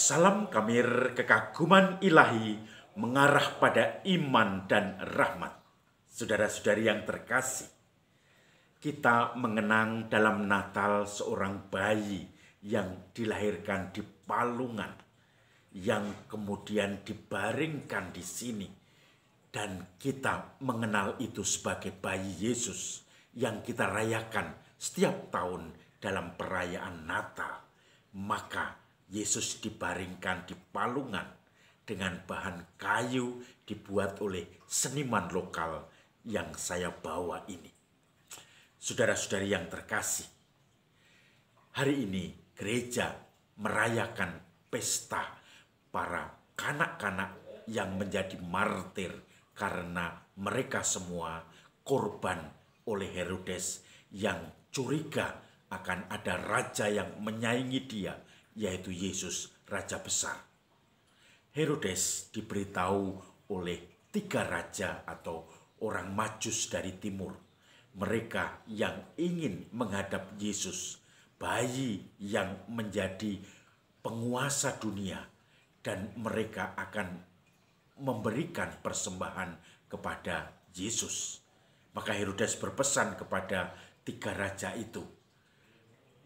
Salam kamir kekaguman ilahi mengarah pada iman dan rahmat. Saudara-saudari yang terkasih, kita mengenang dalam Natal seorang bayi yang dilahirkan di palungan, yang kemudian dibaringkan di sini. Dan kita mengenal itu sebagai bayi Yesus yang kita rayakan setiap tahun dalam perayaan Natal. Maka Yesus dibaringkan di palungan dengan bahan kayu dibuat oleh seniman lokal yang saya bawa ini. Saudara-saudari yang terkasih, hari ini gereja merayakan pesta para kanak-kanak yang menjadi martir karena mereka semua korban oleh Herodes yang curiga akan ada raja yang menyaingi dia, yaitu Yesus, raja besar. Herodes diberitahu oleh 3 raja atau orang Majus dari timur. Mereka yang ingin menghadap Yesus, bayi yang menjadi penguasa dunia, dan mereka akan memberikan persembahan kepada Yesus. Maka Herodes berpesan kepada 3 raja itu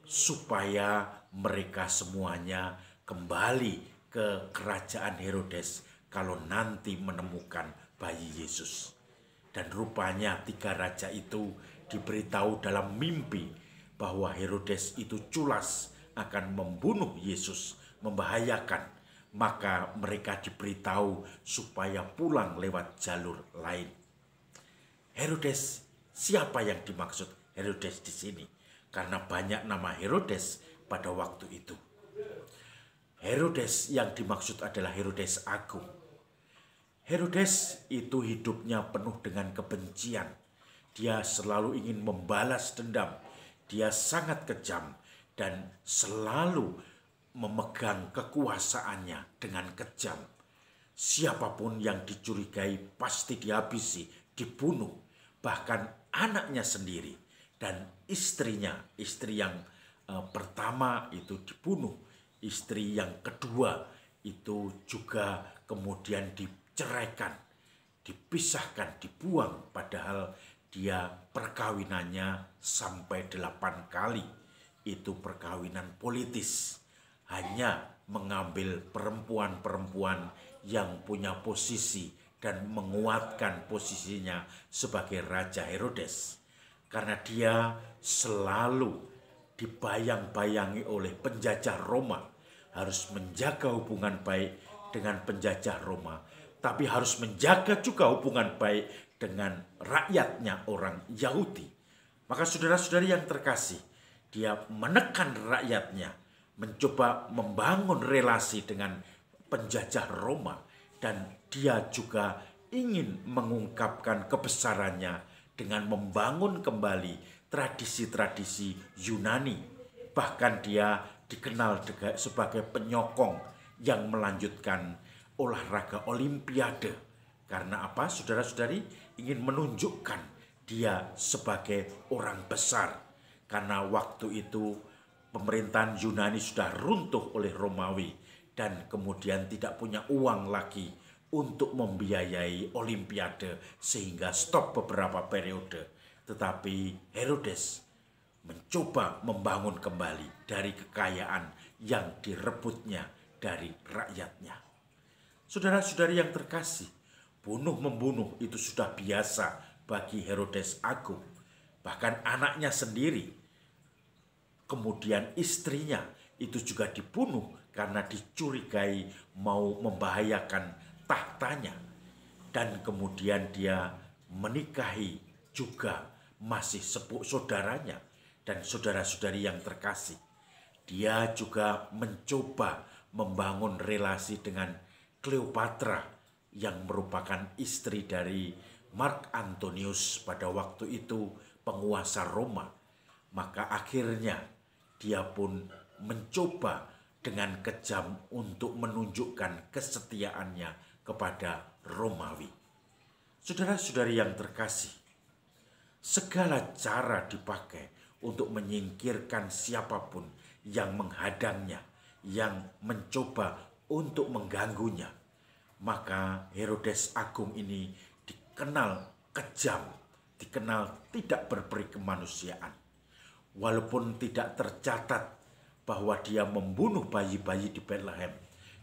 supaya mereka semuanya kembali ke kerajaan Herodes kalau nanti menemukan bayi Yesus. Dan rupanya 3 raja itu diberitahu dalam mimpi bahwa Herodes itu culas akan membunuh Yesus, membahayakan. Maka mereka diberitahu supaya pulang lewat jalur lain. Herodes, siapa yang dimaksud Herodes di sini? Karena banyak nama Herodes pada waktu itu. Herodes yang dimaksud adalah Herodes Agung. Herodes itu hidupnya penuh dengan kebencian. Dia selalu ingin membalas dendam. Dia sangat kejam dan selalu memegang kekuasaannya dengan kejam. Siapapun yang dicurigai pasti dihabisi, dibunuh. Bahkan anaknya sendiri dan istrinya, istri yang pertama itu dibunuh. Istri yang kedua itu juga kemudian diceraikan, dipisahkan, dibuang. Padahal dia perkawinannya sampai 8 kali. Itu perkawinan politis. Hanya mengambil perempuan-perempuan yang punya posisi dan menguatkan posisinya sebagai Raja Herodes. Karena dia selalu dibayang-bayangi oleh penjajah Roma, harus menjaga hubungan baik dengan penjajah Roma, tapi harus menjaga juga hubungan baik dengan rakyatnya orang Yahudi. Maka saudara-saudari yang terkasih, dia menekan rakyatnya, mencoba membangun relasi dengan penjajah Roma, dan dia juga ingin mengungkapkan kebesarannya dengan membangun kembali tradisi-tradisi Yunani. Bahkan dia dikenal sebagai penyokong yang melanjutkan olahraga Olimpiade. Karena apa, saudara-saudari? Ingin menunjukkan dia sebagai orang besar. Karena waktu itu pemerintahan Yunani sudah runtuh oleh Romawi dan kemudian tidak punya uang lagi untuk membiayai Olimpiade sehingga stop beberapa periode. Tetapi Herodes mencoba membangun kembali dari kekayaan yang direbutnya dari rakyatnya. Saudara-saudari yang terkasih, bunuh-membunuh itu sudah biasa bagi Herodes Agung. Bahkan anaknya sendiri, kemudian istrinya itu juga dibunuh karena dicurigai mau membahayakan tahtanya. Dan kemudian dia menikahi juga masih sepupu saudaranya. Dan saudara-saudari yang terkasih, dia juga mencoba membangun relasi dengan Cleopatra yang merupakan istri dari Mark Antonius pada waktu itu penguasa Roma. Maka akhirnya dia pun mencoba dengan kejam untuk menunjukkan kesetiaannya kepada Romawi. Saudara-saudari yang terkasih, segala cara dipakai untuk menyingkirkan siapapun yang menghadangnya, yang mencoba untuk mengganggunya. Maka Herodes Agung ini dikenal kejam, dikenal tidak berperi kemanusiaan. Walaupun tidak tercatat bahwa dia membunuh bayi-bayi di Bethlehem.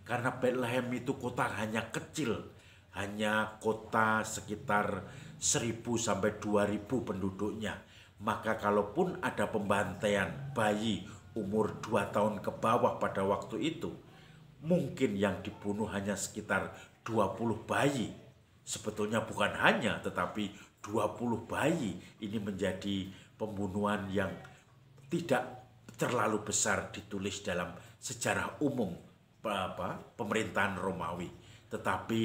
Karena Bethlehem itu kota hanya kecil, hanya kota sekitar 1.000 sampai 2.000 penduduknya. Maka kalaupun ada pembantaian bayi umur 2 tahun ke bawah pada waktu itu, mungkin yang dibunuh hanya sekitar 20 bayi. Sebetulnya bukan hanya, tetapi 20 bayi. Ini menjadi pembunuhan yang tidak terlalu besar ditulis dalam sejarah umum pemerintahan Romawi. Tetapi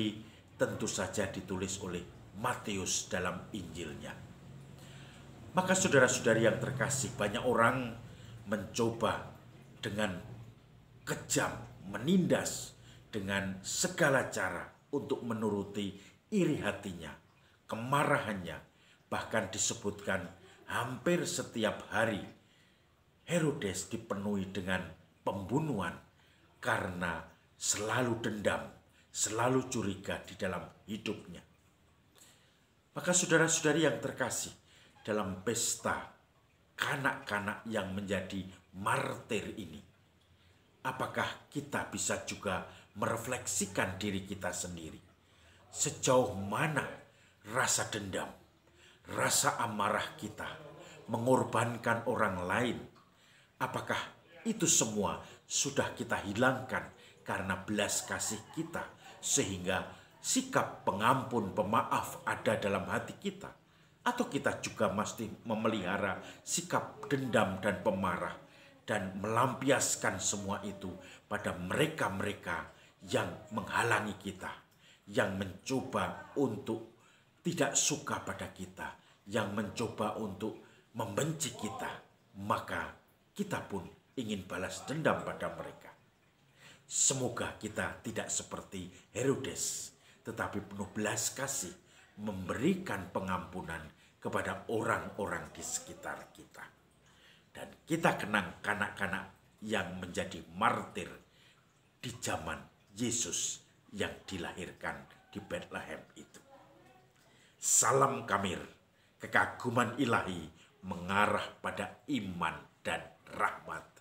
tentu saja ditulis oleh Matius dalam Injilnya. Maka saudara-saudari yang terkasih, banyak orang mencoba dengan kejam, menindas dengan segala cara untuk menuruti iri hatinya, kemarahannya. Bahkan disebutkan hampir setiap hari Herodes dipenuhi dengan pembunuhan karena selalu dendam, selalu curiga di dalam hidupnya. Maka saudara-saudari yang terkasih, dalam pesta kanak-kanak yang menjadi martir ini, apakah kita bisa juga merefleksikan diri kita sendiri? Sejauh mana rasa dendam, rasa amarah kita mengorbankan orang lain? Apakah itu semua sudah kita hilangkan karena belas kasih kita, sehingga sikap pengampun, pemaaf ada dalam hati kita? Atau kita juga mesti memelihara sikap dendam dan pemarah dan melampiaskan semua itu pada mereka-mereka yang menghalangi kita, yang mencoba untuk tidak suka pada kita, yang mencoba untuk membenci kita, maka kita pun ingin balas dendam pada mereka. Semoga kita tidak seperti Herodes, tetapi penuh belas kasih, memberikan pengampunan kepada orang-orang di sekitar kita. Dan kita kenang kanak-kanak yang menjadi martir di zaman Yesus yang dilahirkan di Bethlehem itu. Salam Kamir, kekaguman ilahi mengarah pada iman dan rahmat.